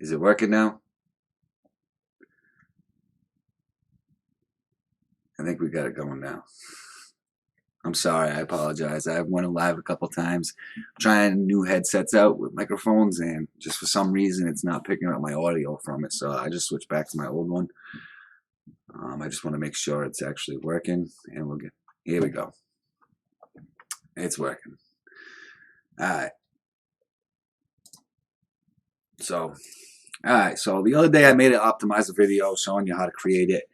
Is it working now? I think we got it going now. I'm sorry, I apologize. I went live a couple times trying new headsets out with microphones, and just for some reason it's not picking up my audio from it, so I just switched back to my old one. I just want to make sure it's actually working, and we'll get, here we go. It's working. Alright. So the other day I made an optimizer video showing you how to create it,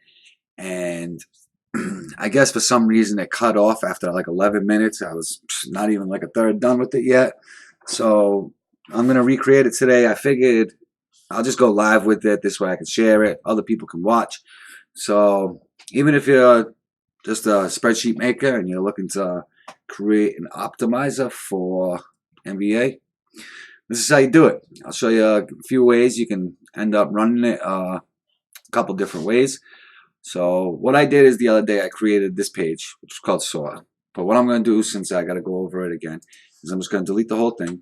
and I guess for some reason it cut off after like 11 minutes. I was not even like a third done with it yet. So I'm going to recreate it today. I figured I'll just go live with it. This way I can share it. Other people can watch. So even if you're just a spreadsheet maker and you're looking to create an optimizer for NBA, this is how you do it. I'll show you a few ways you can end up running it a couple different ways. So what I did is the other day I created this page, which is called SOA. But what I'm going to do, since I got to go over it again, is I'm just going to delete the whole thing.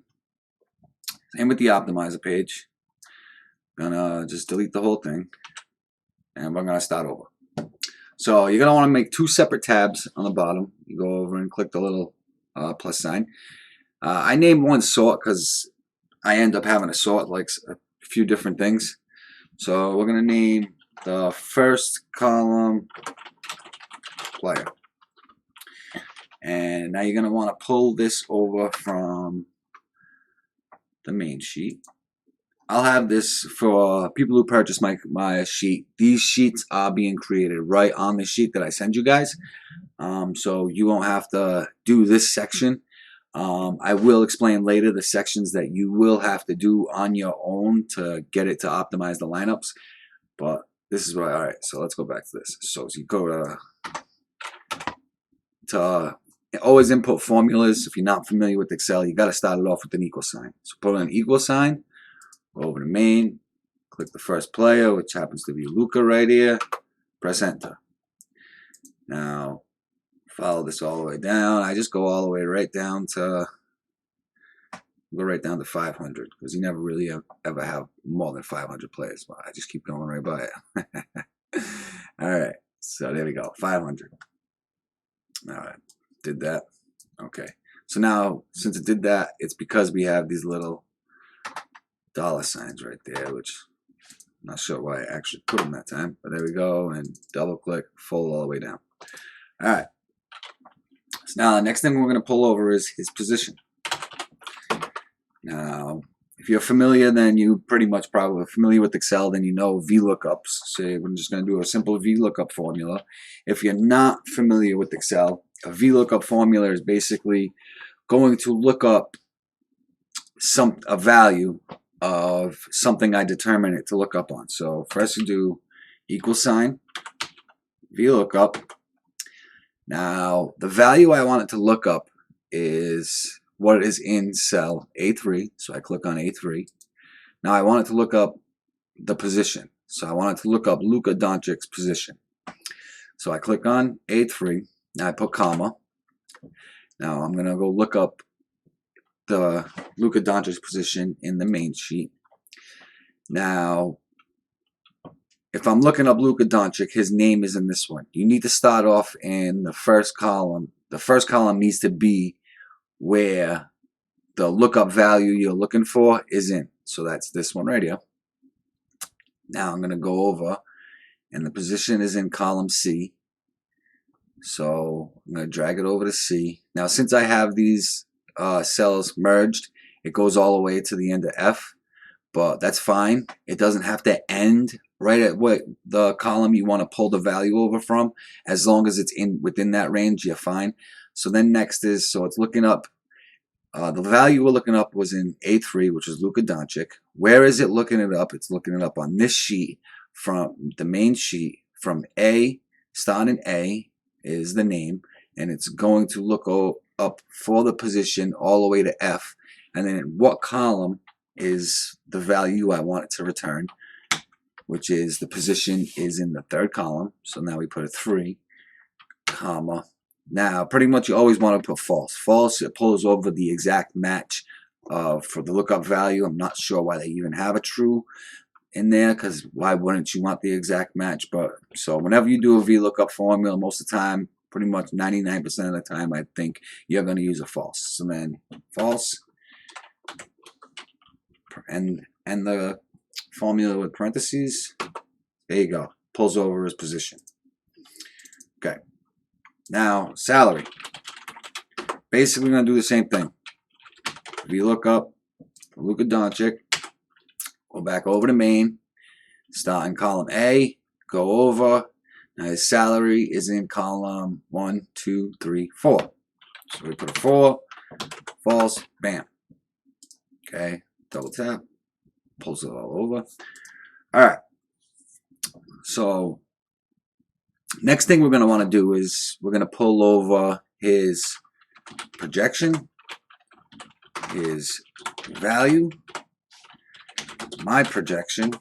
Same with the optimizer page. I'm going to just delete the whole thing. And we're going to start over. So you're going to want to make two separate tabs on the bottom. You go over and click the little plus sign. I named one sort because I end up having to sort like a few different things. So we're going to name the first column player. And now you're going to want to pull this over from the main sheet. I'll have this for people who purchase my sheet. These sheets are being created right on the sheet that I send you guys. So you won't have to do this section. I will explain later the sections that you will have to do on your own to get it to optimize the lineups. But this is what, alright, so let's go back to this. So you go to always input formulas. If you're not familiar with Excel, you got to start it off with an equal sign. So put in an equal sign, go over to main, click the first player, which happens to be Luka right here, press enter. Now, follow this all the way down. I just go all the way right down to, go right down to 500 because you never really ever have more than 500 players. But I just keep going right by it. All right, so there we go, 500. All right, did that. Okay, so now since it did that, it's because we have these little dollar signs right there, which I'm not sure why I actually put them that time, but there we go, and double click, fold all the way down. All right, so now the next thing we're going to pull over is his position. Now, if you're familiar, then you pretty much probably familiar with Excel, then you know VLOOKUPs. So we're just going to do a simple VLOOKUP formula. If you're not familiar with Excel, a VLOOKUP formula is basically going to look up a value of something I determine it to look up on. So first you do equal sign, VLOOKUP. Now, the value I want it to look up is what is in cell A3. So I click on A3. Now I want it to look up the position. So I want it to look up Luka Doncic's position. So I click on A3. Now I put comma. Now I'm going to go look up the Luka Doncic's position in the main sheet. Now, if I'm looking up Luka Doncic, his name is in this one. You need to start off in the first column. The first column needs to be where the lookup value you're looking for is in. So that's this one right here. Now I'm going to go over, and the position is in column C. So I'm going to drag it over to C. Now since I have these cells merged, it goes all the way to the end of F, but that's fine. It doesn't have to end right at what the column you want to pull the value over from. As long as it's within that range, you're fine. So then next is, so it's looking up, the value we're looking up was in A3, which is Luka Doncic. Where is it looking it up? It's looking it up on this sheet, from the main sheet, from A, starting A is the name, and it's going to look up for the position all the way to F, and then in what column is the value I want it to return, which is the position is in the third column. So now we put a 3, comma. Now, pretty much you always want to put false. False, it pulls over the exact match for the lookup value. I'm not sure why they even have a true in there, because why wouldn't you want the exact match? But so whenever you do a VLOOKUP formula, most of the time, pretty much 99% of the time, I think you're going to use a false. So then false, and the formula with parentheses. There you go. Pulls over his position. Okay. Now salary. Basically, we're going to do the same thing. VLOOKUP, Luka Doncic. Go back over to main, start in column A, go over. Now his salary is in column 1, 2, 3, 4. So we put a 4, false, bam. Okay, double tap, pulls it all over. All right. So next thing we're going to want to do is we're going to pull over his projection, his value, my projection,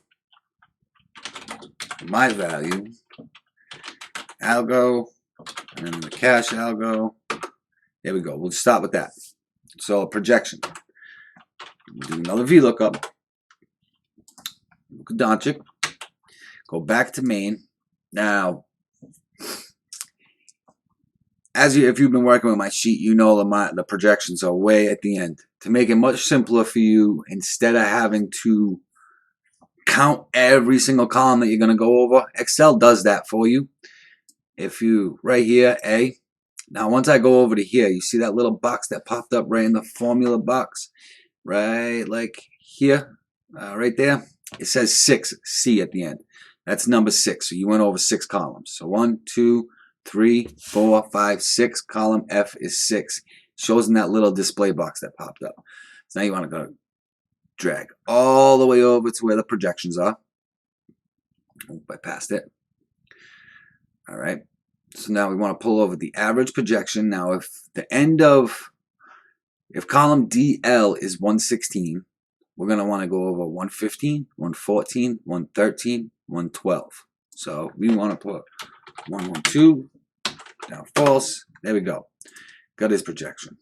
my value, algo, and then the cash algo. There we go. We'll start with that. So projection. We'll do another VLOOKUP. Luka Doncic. Go back to main. Now, if you've been working with my sheet, you know the projections are way at the end. To make it much simpler for you, instead of having to count every single column that you're going to go over, Excel does that for you. If you, right here, A. Now, once I go over to here, you see that little box that popped up right in the formula box? Right, like here, right there. It says 6C at the end. That's number 6. So you went over 6 columns. So 1, 2, 3, 4, 5, 6. Column F is 6. Shows in that little display box that popped up. So now you want to go drag all the way over to where the projections are. Oop, I passed it. All right. So now we want to pull over the average projection. Now, if column DL is 116, we're going to want to go over 115, 114, 113, 112. So we want to put 112 down false. There we go. Got his projection.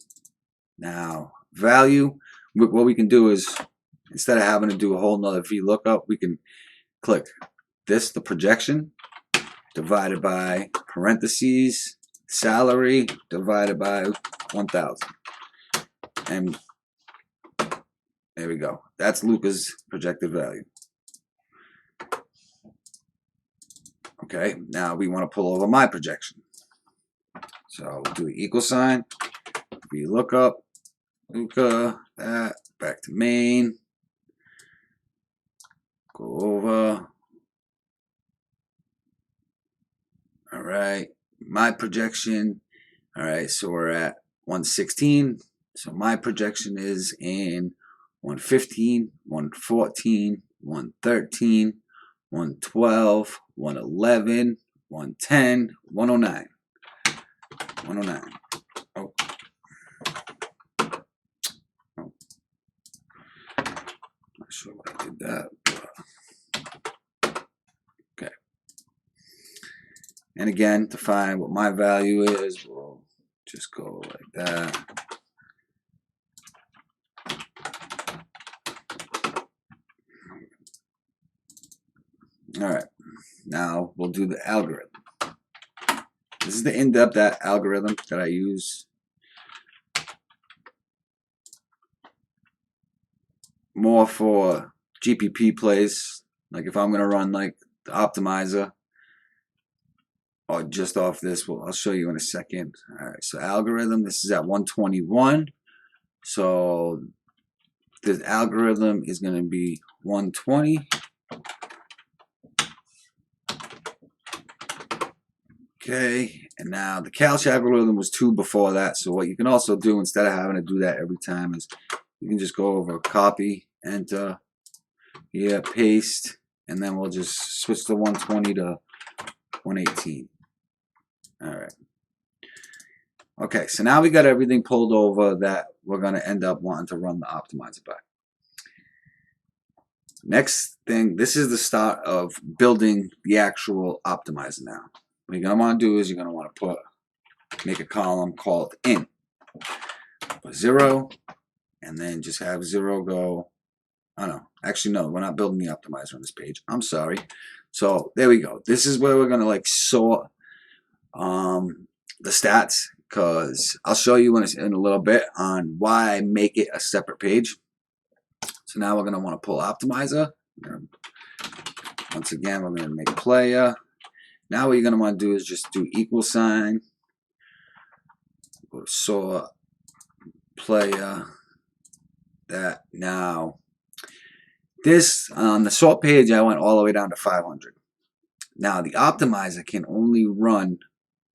Now, value, what we can do is, instead of having to do a whole nother VLOOKUP, we can click this, the projection, divided by parentheses, salary, divided by 1,000. And there we go. That's Luka's projected value. Okay, now we want to pull over my projection. So we'll do the equal sign, VLOOKUP, Luka, that, back to main, go over. All right, my projection. All right, so we're at 116. So my projection is in 115, 114, 113, 112, 111, 110, 109. 109. Oh. Not sure why I did that. Okay. And again, to find what my value is, we'll just go like that. All right. Now we'll do the algorithm. This is the in-depth algorithm that I use more for GPP plays. Like if I'm going to run like the optimizer or just off this, well, I'll show you in a second. All right, so algorithm, this is at 121. So this algorithm is going to be 120. Okay, and now the Calc algorithm was 2 before that. So what you can also do, instead of having to do that every time, is you can just go over copy, enter, here, paste, and then we'll just switch the 120 to 118. All right. Okay, so now we got everything pulled over that we're going to end up wanting to run the optimizer by. Next thing, this is the start of building the actual optimizer now. What you're going to want to do is you're going to want to make a column called in. Put 0, and then just have 0 go. Oh no, actually no, we're not building the optimizer on this page. I'm sorry. So there we go. This is where we're gonna like sort the stats, because I'll show you in a little bit on why I make it a separate page. So now we're gonna want to pull optimizer. Once again, we're gonna make player. Now what you're gonna want to do is just do equal sign. Go to sort player. That now. This, on the sort page, I went all the way down to 500. Now, the optimizer can only run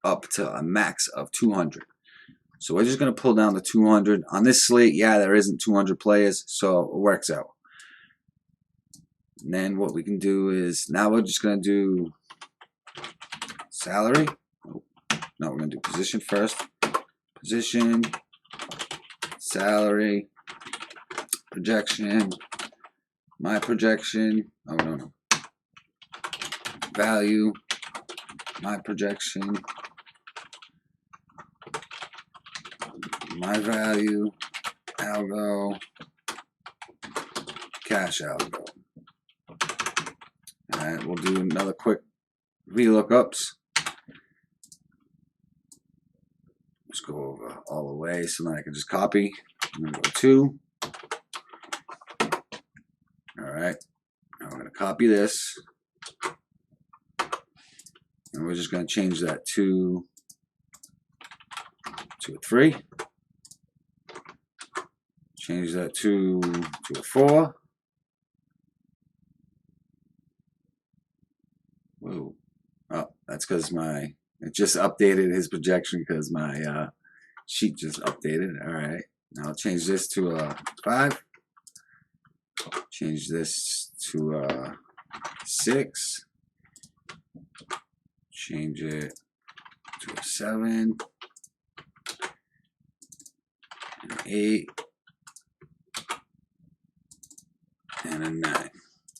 up to a max of 200. So we're just going to pull down to 200. On this slate, yeah, there isn't 200 players, so it works out. And then what we can do is, now we're just going to do salary. Oh, no, we're going to do position first. Position, salary, projection. My projection, oh no, value, my projection, my value, algo, cash algo. Alright, we'll do another quick VLOOKUPs. Let's go over all the way so then I can just copy. I'm going to go 2. Alright, now we're going to copy this, and we're just going to change that to a 3, change that to a 4. Whoa. Oh, that's because it just updated his projection because my sheet just updated. Alright, now I'll change this to a 5. Change this to a 6. Change it to a 7. An 8. And a 9.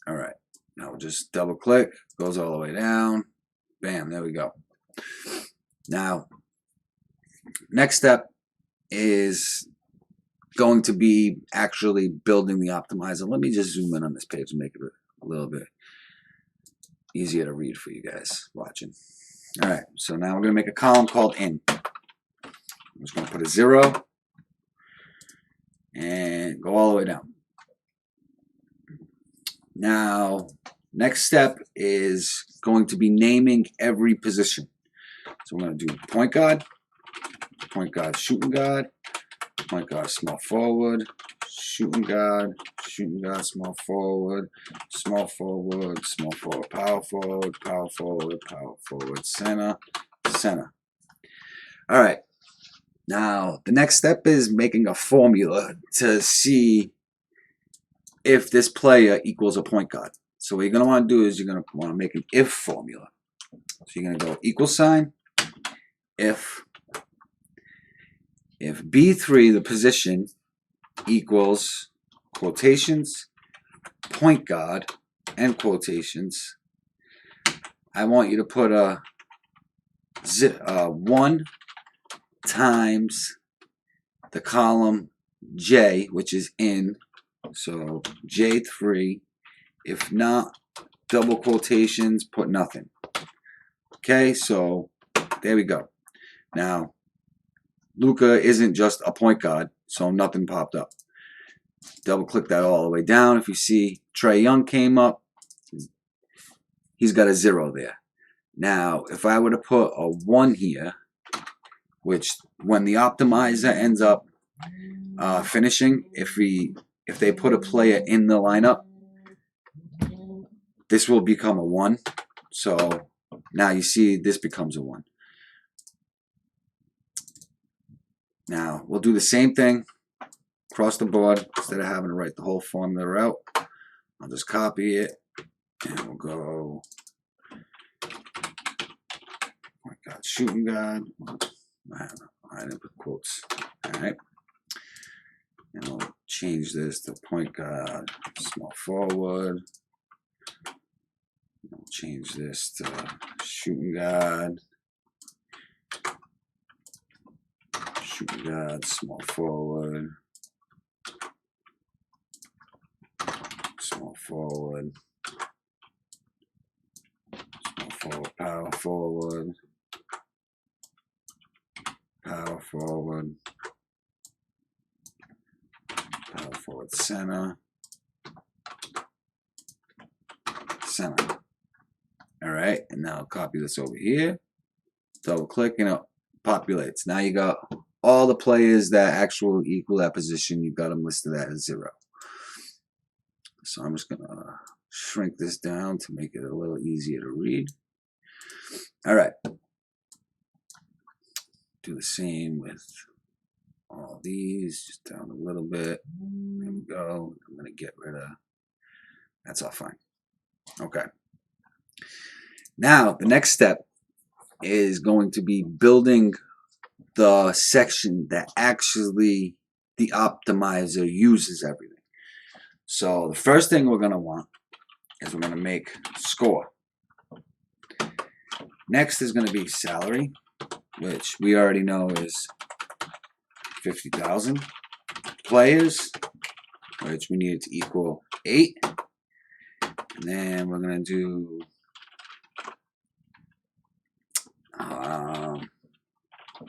Alright. Now we'll just double click. Goes all the way down. Bam, there we go. Now, next step is going to be actually building the optimizer. Let me just zoom in on this page and make it a little bit easier to read for you guys watching. All right, so now we're going to make a column called in. I'm just going to put a 0 and go all the way down. Now, next step is going to be naming every position. So we're going to do point guard shooting guard, point guard small forward, shooting guard, small forward, small forward, power forward, center. All right. Now, the next step is making a formula to see if this player equals a point guard. So what you're going to want to do is you're going to want to make an if formula. So you're going to go equal sign, if B3, the position, equals quotations, point guard, end quotations, I want you to put a 1 times the column J, which is in, so J3, if not, double quotations, put nothing. Okay, so there we go. Now, Luka isn't just a point guard, so nothing popped up. Double click that all the way down. If you see Trae Young came up, he's got a 0 there. Now, if I were to put a 1 here, which when the optimizer ends up finishing, if they put a player in the lineup, this will become a 1. So now you see this becomes a 1. Now, we'll do the same thing across the board. Instead of having to write the whole formula out, I'll just copy it, and we'll go point guard, shooting guard. I didn't put quotes. All right. And we'll change this to point guard, small forward. We'll change this to shooting guard. Shooting guard, small forward. forward, small forward, power forward, power forward, power forward, center, center. All right, and now copy this over here, double click, and it populates. Now you got all the players that actually equal that position. You've got them listed at 0. So I'm just gonna shrink this down to make it a little easier to read. All right, do the same with all these, just down a little bit. There we go. I'm gonna get rid of, that's all fine. Okay. Now the next step is going to be building the section that actually the optimizer uses everything. So the first thing we're going to want is we're going to make score. Next is going to be salary, which we already know is 50,000. Players, which we need it to equal 8. And then we're going to do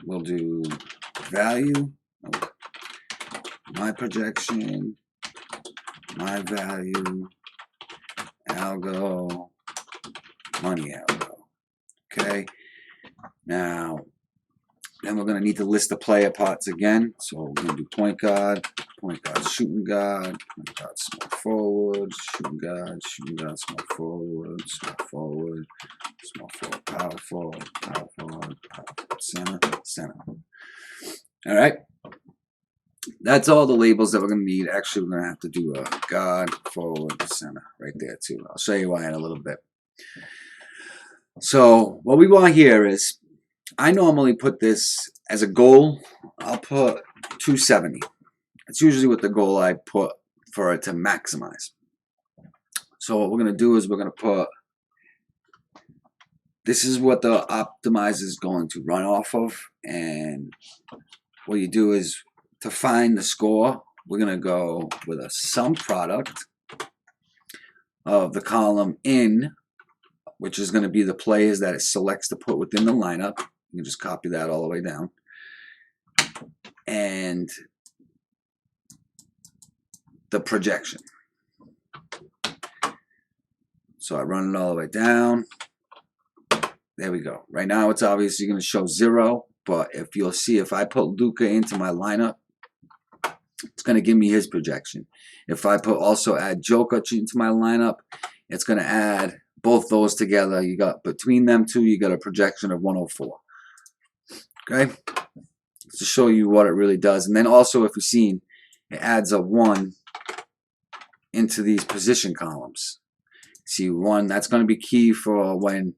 we'll do value, my projection, my value, algo, money algo. Okay. Now, then we're going to need to list the player parts again. So we're going to do point guard, shooting guard, point guard, small forward, shooting guard, small forward, power forward, center, center. All right. That's all the labels that we're going to need. Actually, we're going to have to do a guard, forward, center right there too. I'll show you why in a little bit. So what we want here is, I normally put this as a goal. I'll put 270. It's usually what the goal I put for it to maximize. So what we're going to do is we're going to put, this is what the optimizer is going to run off of. And what you do is, to find the score, we're going to go with a sum product of the column in, which is going to be the players that it selects to put within the lineup. You can just copy that all the way down. And the projection. So I run it all the way down. There we go. Right now it's obviously going to show 0, but if you'll see, if I put Luka into my lineup, it's going to give me his projection. If I also add Jokic into my lineup, it's going to add both those together. You got, between them two, you got a projection of 104. Okay, to show you what it really does. And then also, if you've seen, it adds a 1 into these position columns. See, 1, that's going to be key for when,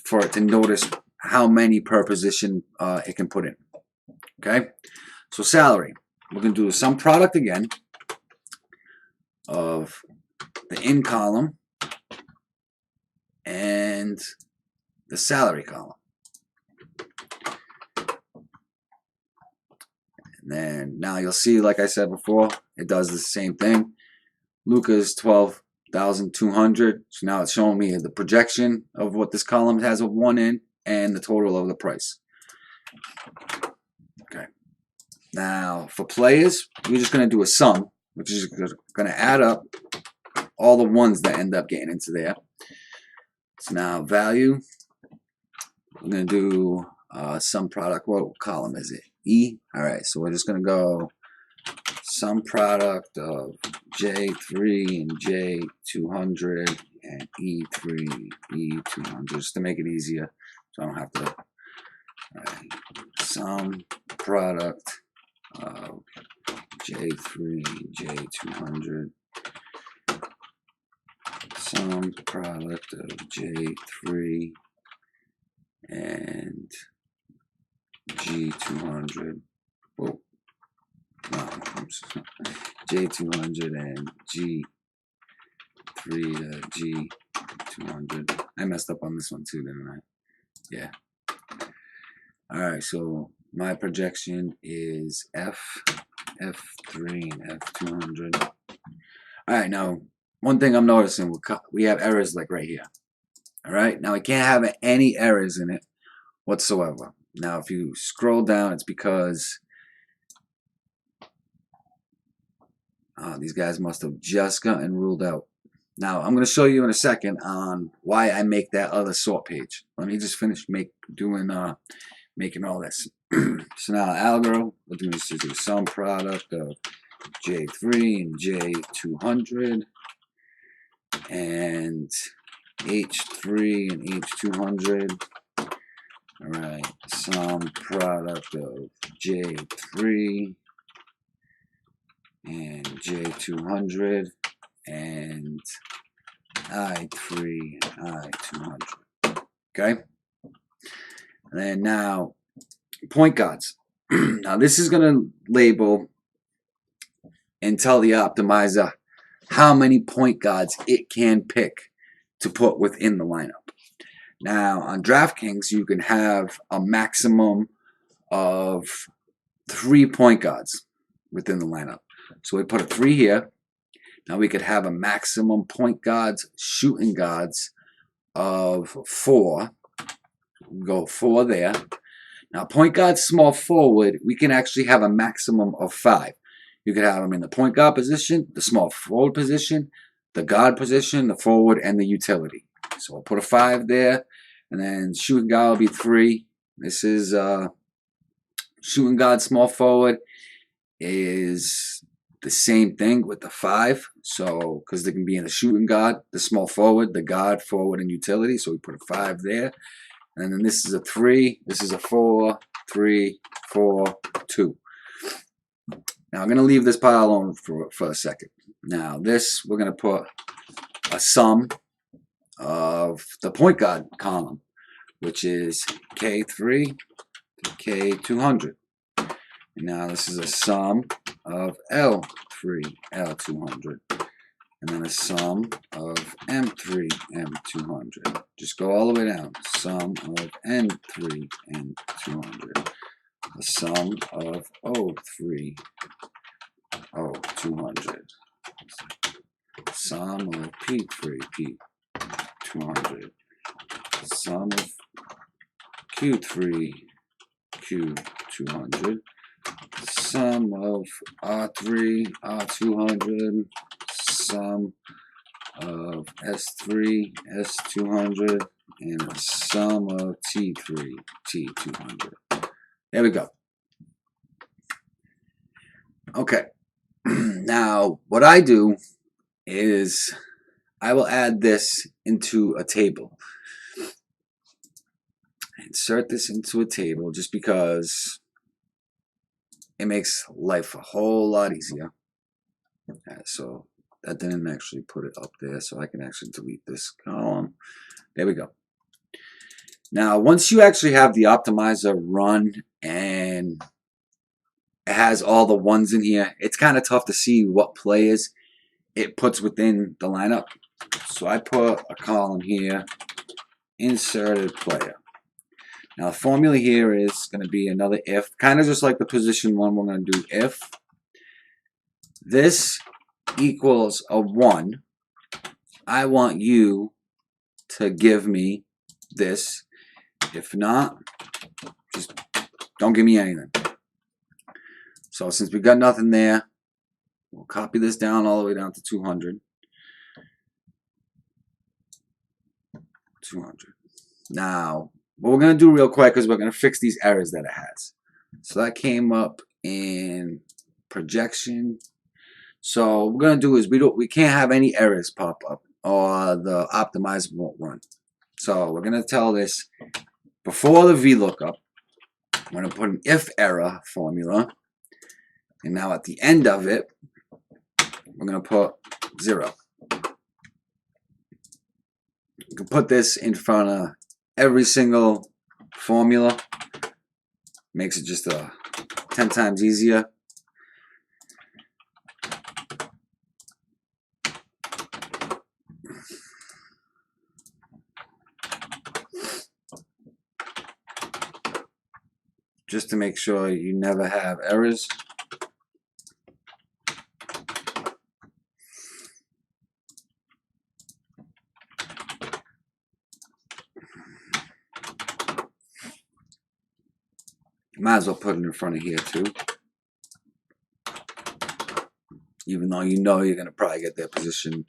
for it to notice how many per position it can put in. Okay, so salary, we're going to do the sum product again of the in column and the salary column. And then now you'll see, like I said before, it does the same thing. Luka's 12,200. So now it's showing me the projection of what this column has of 1 in and the total of the price. Okay. Now for players, we're just going to do a sum, which is going to add up all the ones that end up getting into there. So now value, we're going to do sum product. What column is it? E. All right, so we're just going to go sum product of J3 and J200 and E3, E200, just to make it easier, so I don't have to. Sum product of J3, J200. Sum product of J3 and G200. Oh, no, J200 and G3 to G200. I messed up on this one too, didn't I? Yeah. All right, so my projection is F3 and F200. All right, now one thing I'm noticing, we have errors like right here. All right, now we can't have any errors in it whatsoever. Now, if you scroll down, it's because these guys must have just gotten ruled out. Now, I'm going to show you in a second on why I make that other sort page. Let me just finish making all this. So now, algorithm, what do we need to do? Sum product of J3 and J200 and H3 and H200. All right, sum product of J3 and J200 and I3 and I200. Okay? And then now, point guards. Now this is going to label and tell the optimizer how many point guards it can pick to put within the lineup. Now on DraftKings, you can have a maximum of 3 point guards within the lineup. So we put a 3 here. Now we could have a maximum point guards, shooting guards of 4. Go 4 there. Now point guard, small forward, we can actually have a maximum of 5. You could have them in the point guard position, the small forward position, the guard position, the forward, and the utility. So I'll put a 5 there, and then shooting guard will be 3. This is shooting guard, small forward is the same thing with the 5. So because they can be in the shooting guard, the small forward, the guard, forward, and utility. So we put a 5 there. And then this is a 3. This is a 4, 3, 4, 2. Now I'm going to leave this pile alone for a second. Now this, we're going to put a sum of the point guard column, which is K3 to K200. And now this is a sum of L3, L200. And then a sum of M3, M200. Just go all the way down. Sum of N3, N200. The sum of O3, O200. Sum of P3, P200. Sum of Q3, Q200. Sum of R3, R200. Sum of S3, S200. And a sum of T3, T200. There we go. Okay. Now, what I do is I will add this into a table. Insert this into a table just because it makes life a whole lot easier. So that didn't actually put it up there, so I can actually delete this column. There we go. Now, once you actually have the optimizer run and it has all the ones in here, it's kind of tough to see what players it puts within the lineup. So I put a column here, inserted player. Now the formula here is going to be another if, kind of just like the position one, we're going to do if this equals a 1, I want you to give me this. If not, just don't give me anything. So since we got nothing there, we'll copy this down all the way down to 200. 200. Now, what we're going to do real quick is we're going to fix these errors that it has. So that came up in projection. So what we're going to do is we can't have any errors pop up or the optimizer won't run. So we're going to tell this before the VLOOKUP, I'm going to put an if error formula. And now at the end of it, we're going to put 0. You can put this in front of every single formula. Makes it just 10 times easier. Just to make sure you never have errors. Might as well put it in front of here too. Even though you know you're going to probably get their position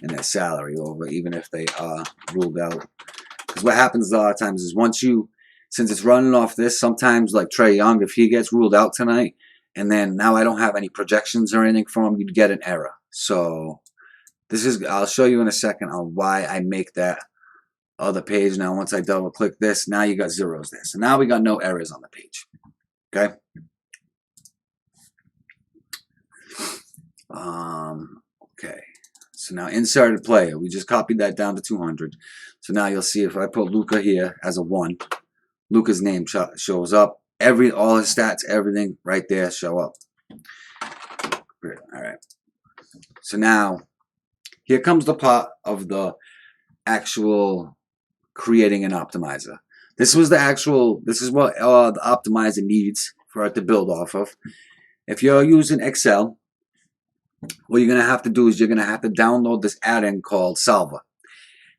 and their salary over, even if they are ruled out. Because what happens a lot of times is once you, since it's running off this, sometimes like Trae Young, if he gets ruled out tonight, and then now I don't have any projections or anything for him, you'd get an error. So this is, I'll show you in a second on why I make that other page. Now once I double click this, now you got zeros there. So now we got no errors on the page. Okay. Okay. So now inserted player, we just copied that down to 200. So now you'll see if I put Luka here as a 1, Luka's name shows up. All his stats, everything right there show up. All right. So now here comes the part of the actual creating an optimizer. This was the actual, this is what the optimizer needs for it to build off of. If you're using Excel, what you're going to have to do is you're going to have to download this add-in called Salva.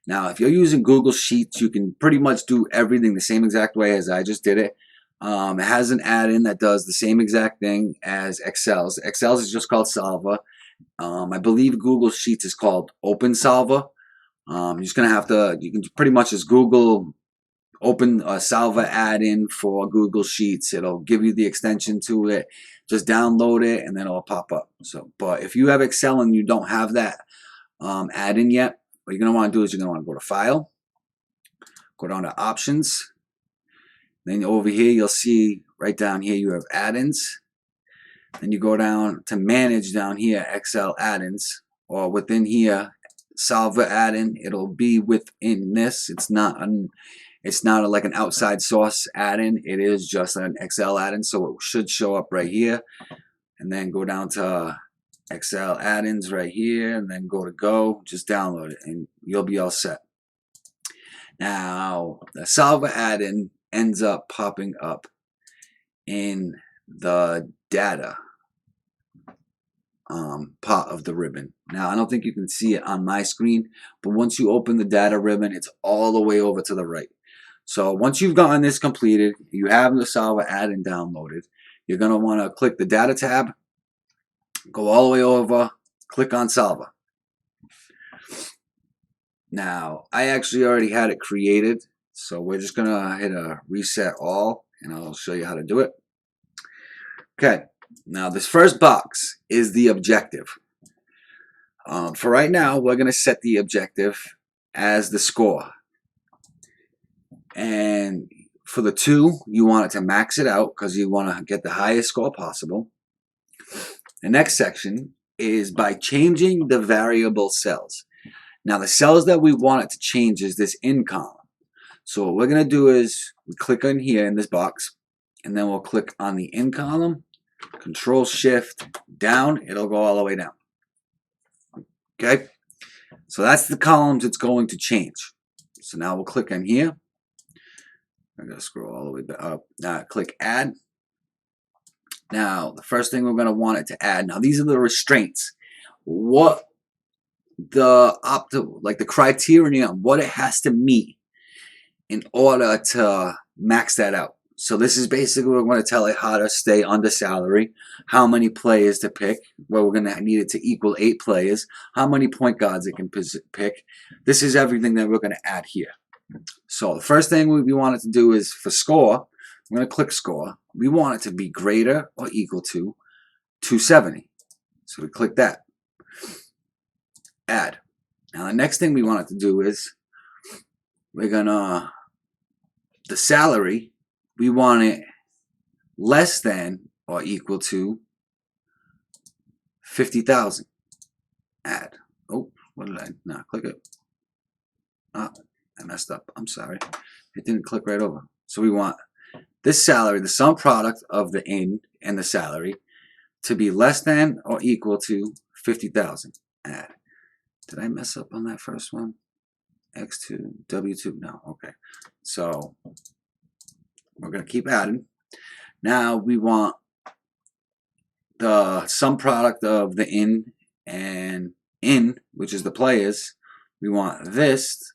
Now, if you're using Google Sheets, you can pretty much do everything the same exact way as I just did it. It has an add-in that does the same exact thing as Excel's. Excel's is just called Salva. I believe Google Sheets is called Open Salva. You're just going to have to, you can pretty much just Google open a Salva add-in for Google Sheets. It'll give you the extension to it. Just download it and then it'll pop up. So, but if you have Excel and you don't have that add-in yet, what you're going to want to do is you're going to want to go to File, go down to Options. Then over here, you'll see right down here you have add-ins. Then you go down to Manage down here, Excel add-ins, or within here, Salva add-in. It'll be within this. It's not like an outside source add-in. It is just an Excel add-in, so it should show up right here. And then go down to Excel add-ins right here, and then go to Go. Just download it, and you'll be all set. Now, the Salva add-in ends up popping up in the data part of the ribbon. Now, I don't think you can see it on my screen, but once you open the data ribbon, it's all the way over to the right. So once you've gotten this completed, you have the Salva add-in downloaded, you're going to want to click the data tab, go all the way over, click on Salva. Now, I actually already had it created, so we're just going to hit a reset all, and I'll show you how to do it. Okay, now this first box is the objective. For right now, we're going to set the objective as the score. And for the 2, you want it to max it out because you want to get the highest score possible. The next section is by changing the variable cells. Now, the cells that we want it to change is this in column. So what we're going to do is we click on here in this box, and then we'll click on the in column, Control Shift down, it'll go all the way down. Okay, so that's the columns it's going to change. So now we'll click on here. I'm going to scroll all the way back up. Now click Add. Now the first thing we're going to want it to add. Now these are the restraints. What the the criterion, what it has to meet in order to max that out. So this is basically we're going to tell it how to stay under salary, how many players to pick, well, we're going to need it to equal 8 players, how many point guards it can pick. This is everything that we're going to add here. So the first thing we want it to do is for score, I'm going to click score. We want it to be greater or equal to 270. So we click that. Add. Now the next thing we want it to do is we're going to, the salary, we want it less than or equal to 50,000. Add. Oh, what did I not click it? Oh, I messed up. I'm sorry. It didn't click right over. So we want this salary, the sum product of the in and the salary, to be less than or equal to 50,000. Add. Did I mess up on that first one? X2, W2, no, okay. So we're going to keep adding. Now we want the sum product of the in and in, which is the players. We want this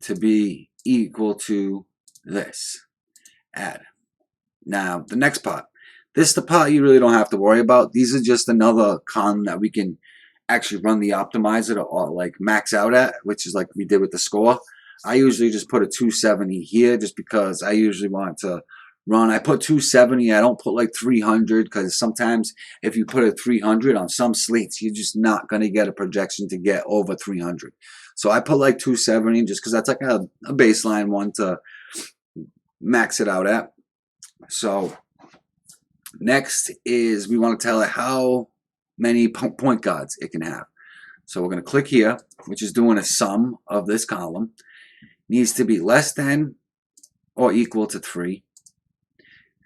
to be equal to this. Add. Now, the next part. This is the part you really don't have to worry about. These are just another column that we can actually run the optimizer or like max out at, which is like we did with the score. I usually just put a 270 here just because I usually want to run. I put 270. I don't put like 300 because sometimes if you put a 300 on some slates, you're just not going to get a projection to get over 300. So I put like 270 just because that's like a baseline one to max it out at. So next is we want to tell it how many point guards it can have. So we're going to click here, which is doing a sum of this column. Needs to be less than or equal to 3.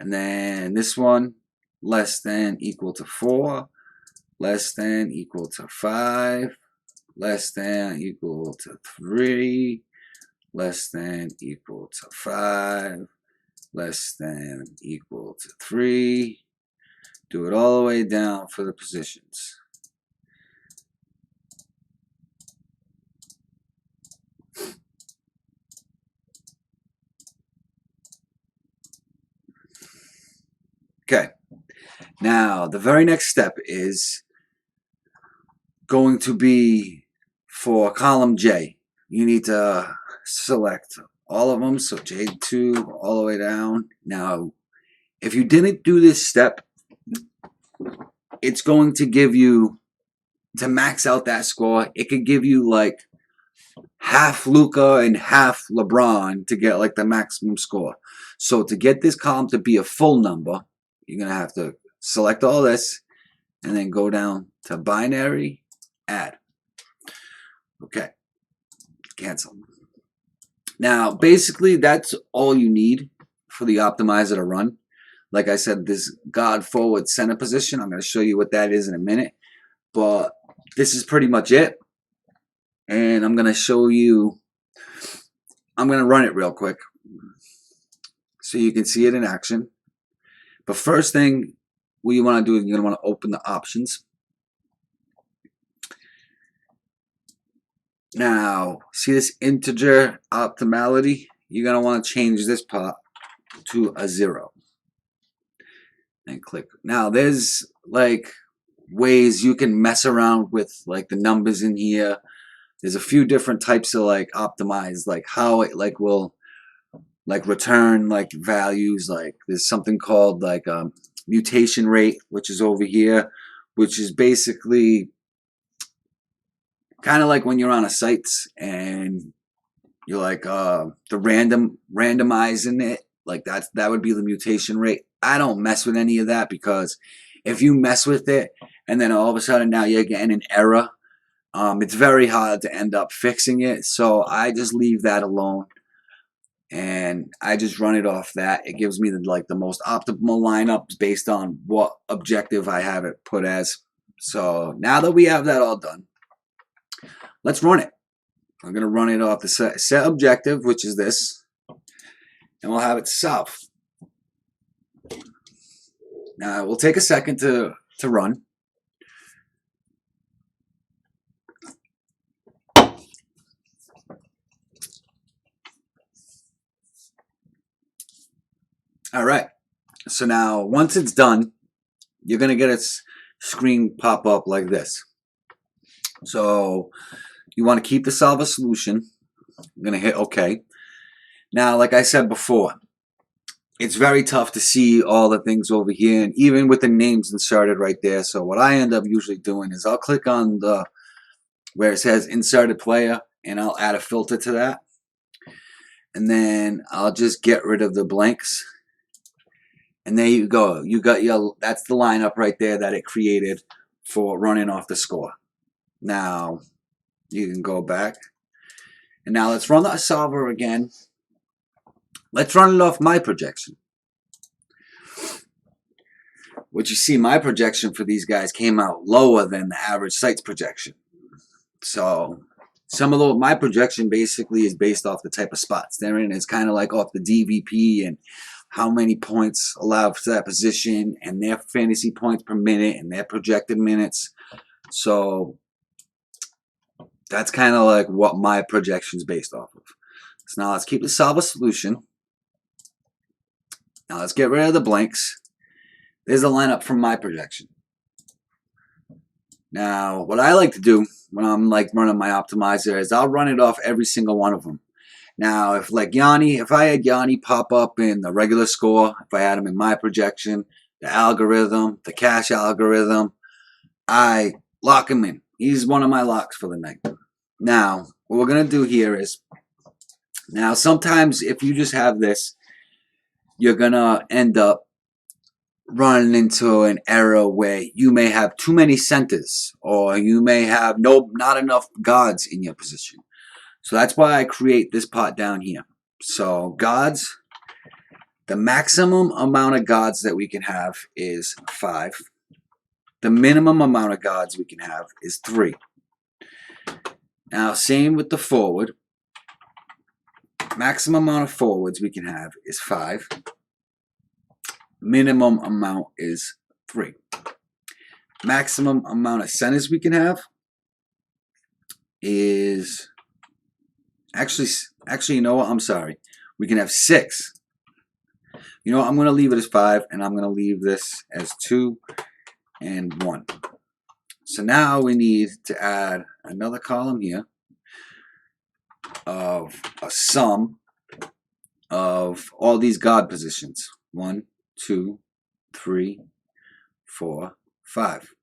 And then this one, less than equal to 4, less than equal to 5, less than equal to 3, less than equal to 5, less than equal to 3. Do it all the way down for the positions. Okay, now the very next step is going to be for column J. You need to select all of them, so J2 all the way down. Now, if you didn't do this step, it's going to give you, to max out that score, it could give you like half Luka and half LeBron to get like the maximum score. So to get this column to be a full number, you're going to have to select all this and then go down to binary, add. Okay, cancel. Now, basically, that's all you need for the optimizer to run. Like I said, this God forward center position, I'm going to show you what that is in a minute. But this is pretty much it. And I'm going to show you, I'm going to run it real quick so you can see it in action. But first thing, what you want to do is you're going to want to open the options. Now, see this integer optimality? You're going to want to change this part to a 0. And click. Now, there's like ways you can mess around with like the numbers in here. There's a few different types of like optimize, like how it like will like return like values. Like there's something called like mutation rate, which is over here, which is basically kind of like when you're on a site and you're like the randomizing it, like that would be the mutation rate. I don't mess with any of that because if you mess with it and then all of a sudden now you're getting an error, it's very hard to end up fixing it. So I just leave that alone and I just run it off that. It gives me the most optimal lineups based on what objective I have it put as. So now that we have that all done, let's run it. I'm going to run it off the set objective, which is this, and we'll have it solve. Now, it will take a second to run. All right. So now, once it's done, you're going to get a screen pop up like this. So you want to keep the solver solution. I'm going to hit OK. Now, like I said before, it's very tough to see all the things over here, and even with the names inserted right there. So what I end up usually doing is I'll click on the where it says inserted player, and I'll add a filter to that. And then I'll just get rid of the blanks. And there you go. You got your, that's the lineup right there that it created for running off the score. Now, you can go back. And now let's run the solver again. Let's run it off my projection. What you see, my projection for these guys came out lower than the average site's projection. So some of my projection basically is based off the type of spots they're in. It's kind of like off the DVP and how many points allowed for that position and their fantasy points per minute and their projected minutes. So that's kind of like what my projection is based off of. So now let's keep the solver solution. Now let's get rid of the blanks. There's a lineup from my projection. Now, what I like to do when I'm like running my optimizer is I'll run it off every single one of them. Now, if I had Yanni pop up in the regular score, if I had him in my projection, the algorithm, the cash algorithm, I lock him in. He's one of my locks for the night. Now, what we're going to do here is, now sometimes if you just have this, you're going to end up running into an error where you may have too many centers, or you may have not enough gods in your position. So that's why I create this pot down here. So gods, the maximum amount of gods that we can have is 5. The minimum amount of gods we can have is 3. Now, same with the forward. Maximum amount of forwards we can have is 5. Minimum amount is 3. Maximum amount of centers we can have is actually, you know what? I'm sorry. We can have 6. You know what? I'm going to leave it as 5, and I'm going to leave this as 2 and 1. So now we need to add another column here of a sum of all these God positions. 1, 2, 3, 4, 5.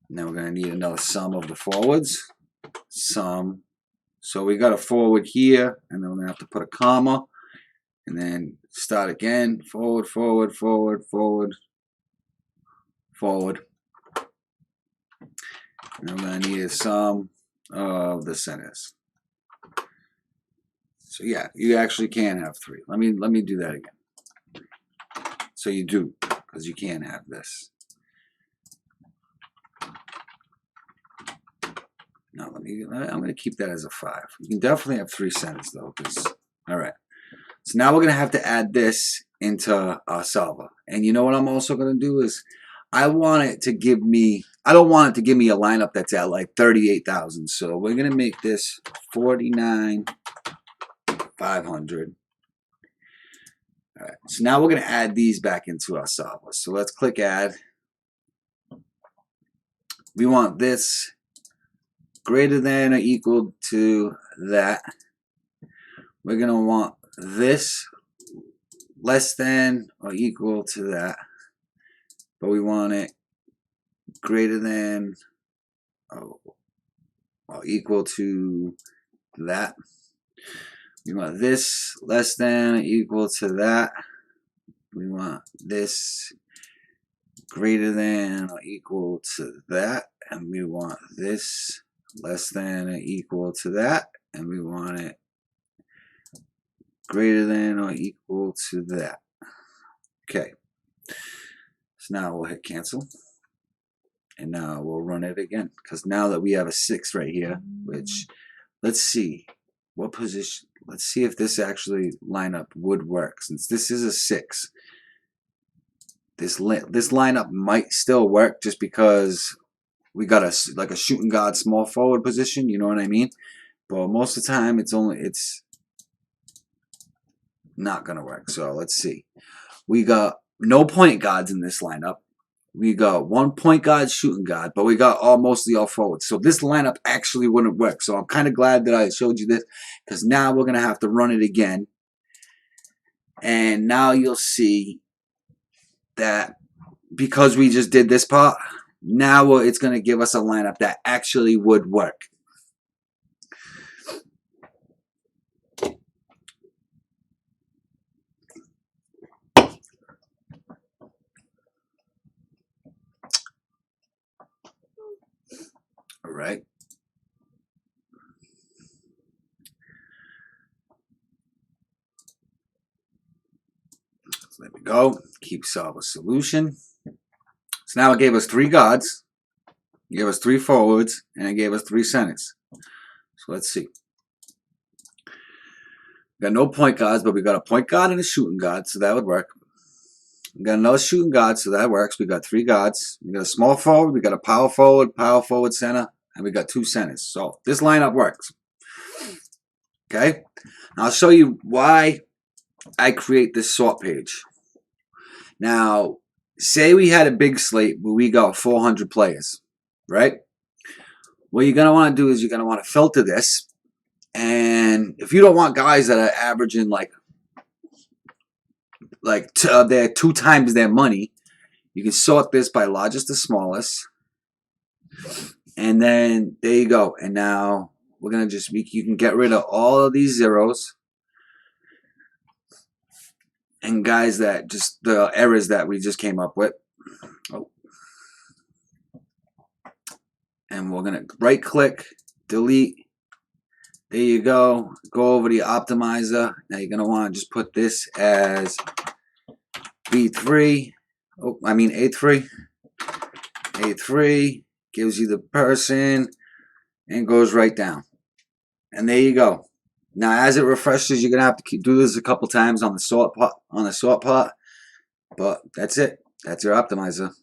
Now we're going to need another sum of the forwards. Sum. So we got a forward here, and then we're going to have to put a comma, and then start again. Forward, forward, forward, forward, forward. And we're going to need a sum of the centers. So yeah, you actually can have 3. Let me do that again. So you do, because you can have this. No, I'm going to keep that as a 5. You can definitely have 3 centers though. All right. So now we're going to have to add this into our solver. And you know what I'm also going to do is I don't want it to give me a lineup that's at like 38,000. So we're going to make this 49,500. All right. So now we're going to add these back into our solver. So let's click add. We want this greater than or equal to that. We're going to want this less than or equal to that, but we want it greater than or equal to that. We want this less than or equal to that. We want this greater than or equal to that, and we want this less than or equal to that, and we want it greater than or equal to that. Okay. So now we'll hit cancel. And now we'll run it again. Because now that we have a 6 right here, which, let's see what position, let's see if this actually lineup would work. Since this is a 6, this lineup might still work just because we got a shooting guard small forward position, you know what I mean? But most of the time it's not gonna work. So let's see. We got no point guards in this lineup. We got 1 point guard, shooting guard, but we got mostly all forwards. So this lineup actually wouldn't work. So I'm kind of glad that I showed you this, because now we're gonna have to run it again. And now you'll see that because we just did this part, now it's going to give us a lineup that actually would work. All right. So there we go. Keep solve a solution. So now it gave us 3 guards, it gave us 3 forwards, and it gave us 3 centers. So let's see. We got no point guards, but we got a point guard and a shooting guard, so that would work. We got another shooting guard, so that works. We got 3 guards. We got a small forward, we got a power forward center, and we got 2 centers. So this lineup works. Okay? Now I'll show you why I create this sort page. Now, say we had a big slate where we got 400 players, right? What you're going to want to do is you're going to want to filter this. And if you don't want guys that are averaging they're 2 times their money, you can sort this by largest to smallest. And then there you go. And now we're going to you can get rid of all of these zeros. And guys that the errors that we just came up with. Oh. And we're going to right click, delete. There you go. Go over the optimizer. Now you're going to want to just put this as B3. Oh, I mean A3. A3 gives you the person and goes right down. And there you go. Now, as it refreshes, you're gonna have to do this a couple times on the sort part. But that's it. That's your optimizer.